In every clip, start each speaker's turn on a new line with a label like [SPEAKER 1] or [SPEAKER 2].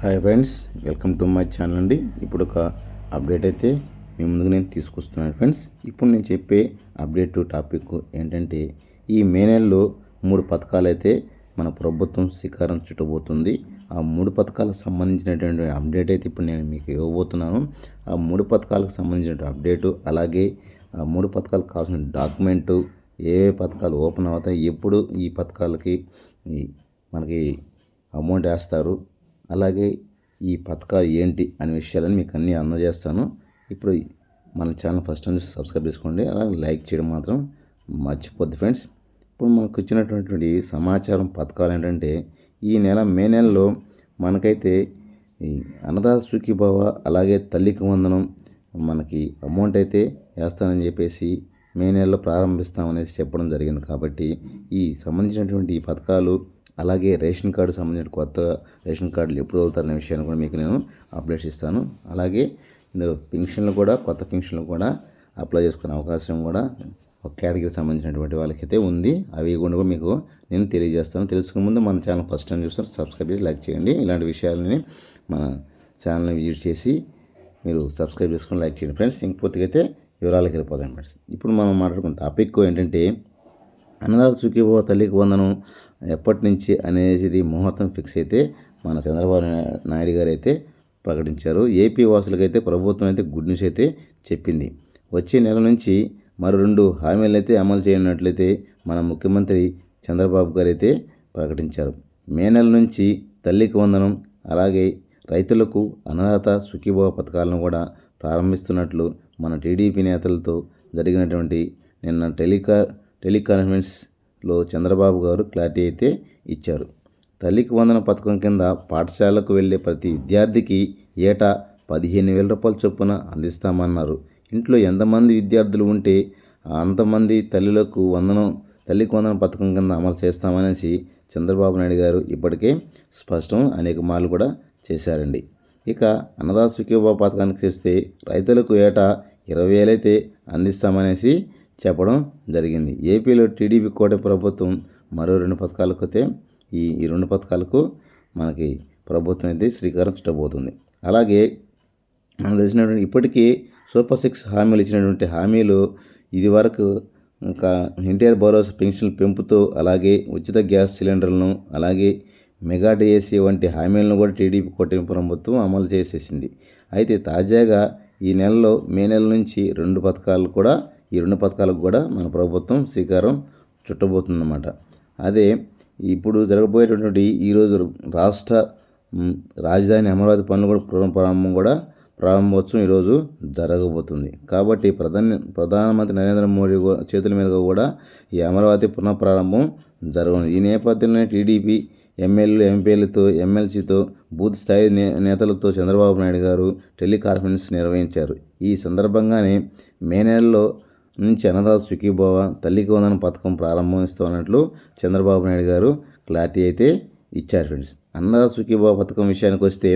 [SPEAKER 1] Hi friends, welcome to my channel అండి. ఇప్పుడు ఒక అప్డేట్ అయితే మీ ముందుకు నేను తీసుకొస్తున్నాను ఫ్రెండ్స్. ఇప్పుడు నేను చెప్పే అప్డేట్ టాపిక్ ఏంటంటే, ఈ మే నెలలో 3 పథకాలు అయితే మన ప్రభుత్వం శ్రీకారం చుట్టబోతుంది. ఆ 3 పథకాలకు సంబంధించినటువంటి అప్డేట్ అయితే ఇప్పుడు నేను మీకు ఇవ్వబోతున్నాను. ఆ 3 పథకాలకు సంబంధించిన అప్డేటు, అలాగే ఆ 3 పథకాలకు కావాల్సిన డాక్యుమెంటు, ఏ పథకాలు ఓపెన్ అవుతాయి, ఎప్పుడు ఈ పథకాలకి మనకి అమౌంట్ వేస్తారు, అలాగే ఈ పథకాలు ఏంటి అనే విషయాలను మీకు అన్నీ అందజేస్తాను. ఇప్పుడు మన ఛానల్ ఫస్ట్ నుంచి సబ్స్క్రైబ్ చేసుకోండి, అలాగే లైక్ చేయడం మాత్రం మర్చిపోద్ది ఫ్రెండ్స్. ఇప్పుడు మనకు వచ్చినటువంటి సమాచారం పథకాలు ఏంటంటే, ఈ మే నెలలో మనకైతే ఈ అన్నదాత సుఖీభవ, అలాగే తల్లికి వందనం మనకి అమౌంట్ అయితే వేస్తానని చెప్పేసి మే నెలలో ప్రారంభిస్తామనేసి చెప్పడం జరిగింది. కాబట్టి ఈ సంబంధించినటువంటి ఈ పథకాలు, అలాగే రేషన్ కార్డు సంబంధించిన కొత్త రేషన్ కార్డులు ఎప్పుడు వెళ్తారనే విషయాన్ని కూడా మీకు నేను అప్డేట్స్ ఇస్తాను. అలాగే ఇందులో పెన్షన్లు కూడా, కొత్త పెన్షన్లు కూడా అప్లై చేసుకునే అవకాశం కూడా ఒక కేటగిరీకి సంబంధించినటువంటి వాళ్ళకైతే ఉంది. అవి కూడా మీకు నేను తెలియజేస్తాను. తెలుసుకునే ముందు మన ఛానల్ ఫస్ట్ టైం చూస్తారు, సబ్స్క్రైబ్ చేసి లైక్ చేయండి. ఇలాంటి విషయాలని మన ఛానల్ని విజిట్ చేసి మీరు సబ్స్క్రైబ్ చేసుకొని లైక్ చేయండి ఫ్రెండ్స్. ఇంకొద్దిగా అయితే వివరాలకు వెళ్ళిపోదాం ఫ్రెండ్స్. ఇప్పుడు మనం మాట్లాడుకున్న టాపిక్ ఏంటంటే, అన్నదాత సుఖీభవ తల్లికి వందనం ఎప్పటి నుంచి అనేది ముహూర్తం ఫిక్స్ అయితే మన చంద్రబాబు నాయుడు గారు అయితే ప్రకటించారు. ఏపీ వాసులకైతే ప్రభుత్వం అయితే గుడ్ న్యూస్ అయితే చెప్పింది. వచ్చే నెల నుంచి మరో 2 హామీలు అయితే అమలు చేయనున్నట్లయితే మన ముఖ్యమంత్రి చంద్రబాబు గారు అయితే ప్రకటించారు. మే నెల నుంచి తల్లికి వందనం, అలాగే రైతులకు అన్నదాత సుఖీభవ పథకాలను కూడా ప్రారంభిస్తున్నట్లు మన టీడీపీ నేతలతో జరిగినటువంటి నిన్న టెలికాన్ఫరెన్స్లో చంద్రబాబు గారు క్లారిటీ అయితే ఇచ్చారు. తల్లికి వందన పథకం కింద పాఠశాలకు వెళ్ళే ప్రతి విద్యార్థికి ఏటా 15,000 రూపాయల చొప్పున అందిస్తామన్నారు. ఇంట్లో ఎంతమంది విద్యార్థులు ఉంటే అంతమంది తల్లికి వందనం పథకం కింద అమలు చేస్తామనేసి చంద్రబాబు నాయుడు గారు ఇప్పటికే స్పష్టం అనేక మార్లు కూడా చేశారండి. ఇక అన్నదాత సుఖీభవ పథకానికి వస్తే రైతులకు ఏటా 20,000 అయితే అందిస్తామనేసి చెప్పడం జరిగింది. ఏపీలో టీడీపీ కూటమి ప్రభుత్వం మరో 2 పథకాలకు అయితే ఈ 2 పథకాలకు మనకి ప్రభుత్వం అయితే శ్రీకారం చుట్టబోతుంది. అలాగే మనకు తెలిసినటువంటి ఇప్పటికీ సూపర్ 6 హామీలు ఇచ్చినటువంటి హామీలు ఇది వరకు ఇంకా ఎన్టీఆర్ భరోసా పెన్షన్ల పెంపుతో, అలాగే ఉచిత గ్యాస్ సిలిండర్లను, అలాగే మెగా డిఎస్సీ వంటి హామీలను కూడా టీడీపీ కూటమి ప్రభుత్వం అమలు చేసేసింది. అయితే తాజాగా ఈ నెలలో మే నెల నుంచి ఈ 2 పథకాలకు కూడా మన ప్రభుత్వం శ్రీకారం చుట్టబోతుందన్నమాట. అదే ఇప్పుడు జరగబోయేటటువంటి ఈరోజు రాష్ట్ర రాజధాని అమరావతి పనులు కూడా ప్రారంభోత్సవం ఈరోజు జరగబోతుంది. కాబట్టి ప్రధానమంత్రి నరేంద్ర మోడీ చేతుల మీదుగా కూడా ఈ అమరావతి పునఃప్రారంభం జరగనుంది. ఈ నేపథ్యంలోనే టీడీపీ ఎమ్మెల్యేలు, ఎంపీలతో, ఎమ్మెల్సీతో, బూత్ స్థాయి నేతలతో చంద్రబాబు నాయుడు గారు టెలికాన్ఫరెన్స్ నిర్వహించారు. ఈ సందర్భంగానే మే నెలలో నుంచి అన్నదాత సుఖీభవ తల్లికి వందనం పథకం ప్రారంభిస్తున్నట్లు చంద్రబాబు నాయుడు గారు క్లారిటీ అయితే ఇచ్చారు ఫ్రెండ్స్. అన్నదాత సుఖీభవ పథకం విషయానికి వస్తే,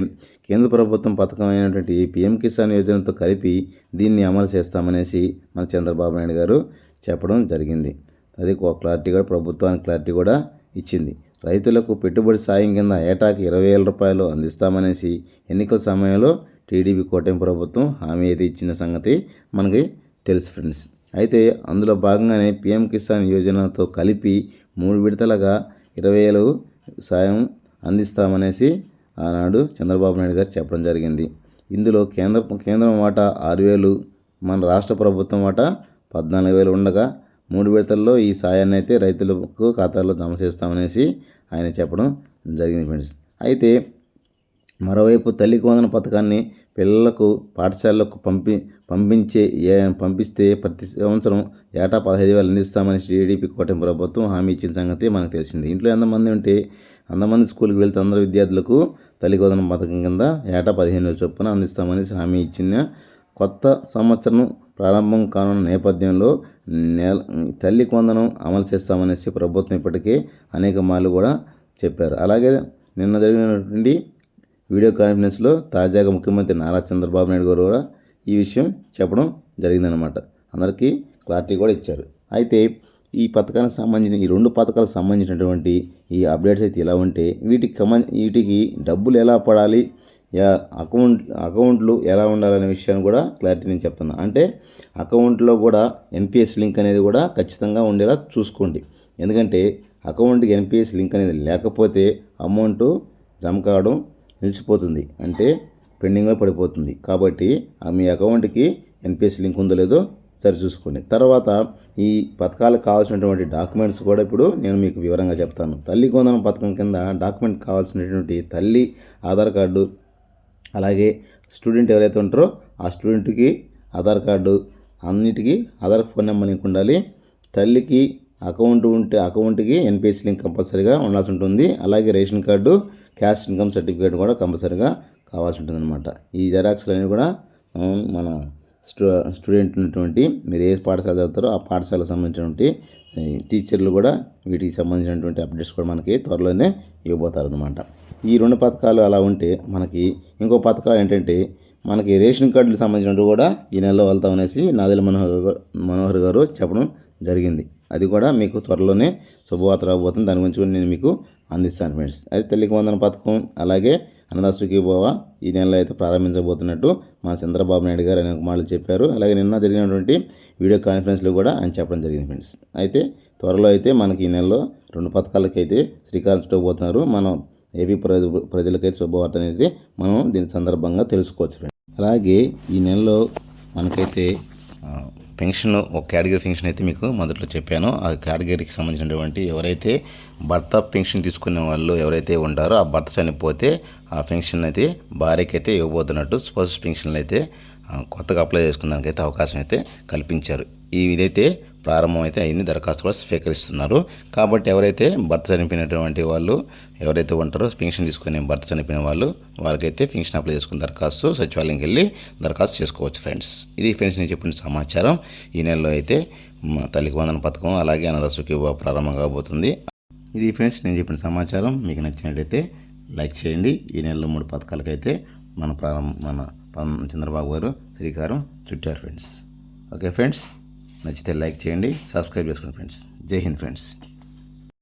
[SPEAKER 1] కేంద్ర ప్రభుత్వం పథకం అయినటువంటి పీఎం కిసాన్ యోజనతో కలిపి దీన్ని అమలు చేస్తామనేసి మన చంద్రబాబు నాయుడు గారు చెప్పడం జరిగింది. అది క్లారిటీ కూడా ప్రభుత్వానికి క్లారిటీ కూడా ఇచ్చింది. రైతులకు పెట్టుబడి సాయం కింద ఏటాకి 20,000 రూపాయలు అందిస్తామనేసి ఎన్నికల సమయంలో టీడీపీ కూటమి ప్రభుత్వం హామీ అయితే ఇచ్చిన సంగతి మనకి తెలుసు ఫ్రెండ్స్. అయితే అందులో భాగంగానే పీఎం కిసాన్ యోజనతో కలిపి 3 విడతలుగా 20,000 సాయం అందిస్తామనేసి ఆనాడు చంద్రబాబు నాయుడు గారు చెప్పడం జరిగింది. ఇందులో కేంద్రం వాటా 6,000, మన రాష్ట్ర ప్రభుత్వం వాటా 14,000 ఉండగా 3 విడతల్లో ఈ సాయాన్ని అయితే రైతులకు ఖాతాల్లో జమ చేస్తామనేసి ఆయన చెప్పడం జరిగింది ఫ్రెండ్స్. అయితే మరోవైపు తల్లికి వందన పథకాన్ని పిల్లలకు పాఠశాలకు పంపిస్తే ప్రతి సంవత్సరం ఏటా 15,000 అందిస్తామని టీడీపీ కూటమి ప్రభుత్వం హామీ ఇచ్చిన సంగతి మనకు తెలిసింది. ఇంట్లో ఎంతమంది ఉంటే అంతమంది స్కూల్కి వెళ్తే అందరు విద్యార్థులకు తల్లికి వందనం పథకం కింద ఏటా 15,000 చొప్పున అందిస్తామనేసి హామీ ఇచ్చిన కొత్త సంవత్సరం ప్రారంభం కానున్న నేపథ్యంలో తల్లికి వందనం అమలు చేస్తామనేసి ప్రభుత్వం ఇప్పటికే అనేక మార్లు కూడా చెప్పారు. అలాగే నిన్న జరిగినటువంటి వీడియో కాన్ఫరెన్స్లో తాజాగా ముఖ్యమంత్రి నారా చంద్రబాబు నాయుడు గారు కూడా ఈ విషయం చెప్పడం జరిగిందనమాట. అందరికీ క్లారిటీ కూడా ఇచ్చారు. అయితే ఈ పథకానికి సంబంధించిన ఈ 2 పథకాలకు సంబంధించినటువంటి ఈ అప్డేట్స్ అయితే ఇలా ఉంటే వీటికి డబ్బులు ఎలా పడాలి, అకౌంట్లు ఎలా ఉండాలనే విషయాన్ని కూడా క్లారిటీ నేను చెప్తున్నా. అంటే అకౌంట్లో కూడా ఎన్పిఎస్ లింక్ అనేది కూడా ఖచ్చితంగా ఉండేలా చూసుకోండి. ఎందుకంటే అకౌంట్కి ఎన్పిఎస్ లింక్ అనేది లేకపోతే అమౌంట్ జమ కావడం నిలిచిపోతుంది, అంటే పెండింగ్లో పడిపోతుంది. కాబట్టి మీ అకౌంట్కి ఎన్పిఎస్ లింక్ ఉందో లేదో సరి చూసుకోండి. తర్వాత ఈ పథకాలకు కావాల్సినటువంటి డాక్యుమెంట్స్ కూడా ఇప్పుడు నేను మీకు వివరంగా చెప్తాను. తల్లికి వందనం పథకం కింద డాక్యుమెంట్ కావాల్సినటువంటి తల్లి ఆధార్ కార్డు, అలాగే స్టూడెంట్ ఎవరైతే ఉంటారో ఆ స్టూడెంట్కి ఆధార్ కార్డు, అన్నిటికీ ఆధార్ ఫోన్ నెంబర్ లింక్ ఉండాలి. తల్లికి అకౌంట్ ఉంటే అకౌంట్కి ఎన్పిఎస్ లింక్ కంపల్సరీగా ఉండాల్సి ఉంటుంది. అలాగే ration card, cash income certificate కూడా కంపల్సరీగా కావాల్సి ఉంటుంది అనమాట. ఈ జెరాక్స్లు అనేవి కూడా మన స్టూడెంట్ ఉన్నటువంటి మీరు ఏ పాఠశాల చదువుతారో ఆ పాఠశాలకు సంబంధించినటువంటి టీచర్లు కూడా వీటికి సంబంధించినటువంటి అప్డేట్స్ కూడా మనకి త్వరలోనే ఇవ్వబోతారు అనమాట. ఈ 2 పథకాలు అలా ఉంటే మనకి ఇంకో పథకాలు ఏంటంటే మనకి రేషన్ కార్డులకు సంబంధించినవి కూడా ఈ నెలలో వెళ్తామనేసి నాదెళ్ల మనోహర్ గారు చెప్పడం జరిగింది. అది కూడా మీకు త్వరలోనే శుభవార్త రాబోతుంది. దాని గురించి కూడా నేను మీకు అందిస్తాను ఫ్రెండ్స్. అయితే తల్లికి వందన పథకం, అలాగే అన్నదాత సుఖీభవ ఈ నెలలో అయితే ప్రారంభించబోతున్నట్టు మన చంద్రబాబు నాయుడు గారు అనేక మాటలు చెప్పారు. అలాగే నిన్న జరిగినటువంటి వీడియో కాన్ఫరెన్స్లో కూడా ఆయన చెప్పడం జరిగింది ఫ్రెండ్స్. అయితే త్వరలో అయితే మనకి ఈ నెలలో 2 పథకాలకైతే శ్రీకారం చుట్టబోతున్నారు. మనం ఏపీ ప్రజలకైతే శుభవార్త అనేది మనం దీని సందర్భంగా తెలుసుకోవచ్చు ఫ్రెండ్స్. అలాగే ఈ నెలలో మనకైతే పెన్షన్, ఒక కేటగిరీ పెన్షన్ అయితే మీకు మొదట్లో చెప్పాను. ఆ కేటగిరీకి సంబంధించినటువంటి ఎవరైతే భర్త పెన్షన్ తీసుకునే వాళ్ళు ఎవరైతే ఉంటారో ఆ భర్త చనిపోతే ఆ పెన్షన్ అయితే భార్యకి అయితే ఇవ్వబోతున్నట్టు స్పౌస్ పెన్షన్లు అయితే కొత్తగా అప్లై చేసుకున్నానికి అయితే అవకాశం అయితే కల్పించారు. ఇదైతే ప్రారంభం అయితే అయింది, దరఖాస్తు కూడా స్వీకరిస్తున్నారు. కాబట్టి ఎవరైతే భర్త చనిపోయినటువంటి వాళ్ళు ఎవరైతే ఉంటారో పెన్షన్ తీసుకునే భర్త చనిపోయిన వాళ్ళు వారికైతే పెన్షన్ అప్లై చేసుకున్న దరఖాస్తు సచివాలయంకి వెళ్ళి దరఖాస్తు చేసుకోవచ్చు ఫ్రెండ్స్. ఇది ఫ్రెండ్స్ నేను చెప్పిన సమాచారం. ఈ నెలలో అయితే తల్లికి వందన పథకం, అలాగే అన్నదాత సుఖీభవ ప్రారంభం కాబోతుంది. ఇది ఫ్రెండ్స్ నేను చెప్పిన సమాచారం. మీకు నచ్చినట్లయితే లైక్ చేయండి. ఈ నెలలో 3 పథకాలకైతే మన చంద్రబాబు గారు శ్రీకారం చుట్టారు ఫ్రెండ్స్. ఓకే ఫ్రెండ్స్, నచ్చితే లైక్ చేయండి, సబ్స్క్రైబ్ చేసుకోండి ఫ్రెండ్స్. జై హింద్ ఫ్రెండ్స్.